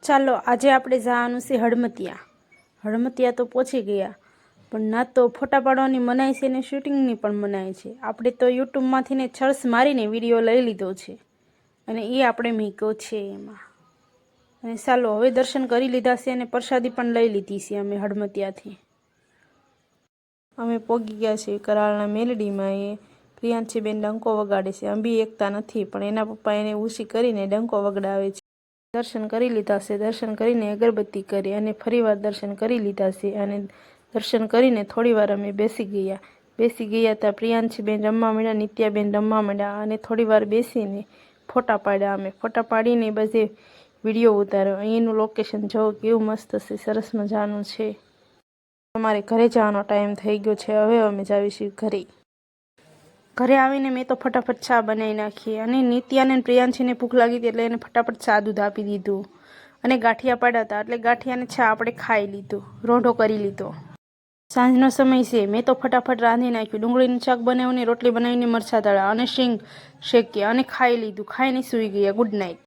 ચાલો આજે આપણે જવાનું છે હળમતિયા. હળમતિયા તો પહોંચી ગયા, પણ ના તો ફોટા પાડવાની મનાઈ છે ને શૂટિંગની પણ મનાઈ છે. આપણે તો યુટ્યુબમાંથી ને સર્ચ મારીને વિડીયો લઈ લીધો છે અને એ આપણે મીકો છે એમાં. અને ચાલો હવે દર્શન કરી લીધા છે અને પ્રસાદી પણ લઈ લીધી છે અમે હળમતિયાથી. અમે પોગી ગયા છીએ કરાળના મેલડીમાં. એ પ્રિયાંશીબેન ડંકો વગાડે છે. અંબી એકતા નથી પણ એના પપ્પા એને ઉછી કરીને ડંકો વગડાવે છે. દર્શન કરી લીધા છે. દર્શન કરીને અગરબત્તી કરી અને ફરીવાર દર્શન કરી લીધા છે. અને દર્શન કરીને થોડીવાર અમે બેસી ગયા ત્યાં પ્રિયાંશીબેન રમવા માંડ્યા, નિત્યાબેન રમવા માંડ્યા અને થોડીવાર બેસીને ફોટા પાડ્યા. અમે ફોટા પાડીને બધે વિડીયો ઉતાર્યો. અહીંનું લોકેશન જો કેવું મસ્ત છે, સરસ મજાનું છે. અમારે ઘરે જવાનો ટાઈમ થઈ ગયો છે. હવે અમે જાવીશું ઘરે. ઘરે આવીને મેં તો ફટાફટ ચા બનાવી નાખી અને નિત્યાને પ્રિયાંશીને ભૂખ લાગી હતી એટલે એને ફટાફટ ચા દૂધ આપી દીધું અને ગાંઠિયા પાડ્યા હતા એટલે ગાંઠિયાને ચા આપણે ખાઈ લીધું, રોઢો કરી લીધો. સાંજનો સમય છે. મેં તો ફટાફટ રાંધી નાખ્યું. ડુંગળીનું શાક બનાવીને, રોટલી બનાવીને, મરચાં તળ્યા અને શીંગ શેકી અને ખાઈ લીધું. ખાઈને સૂઈ ગયા. Good night.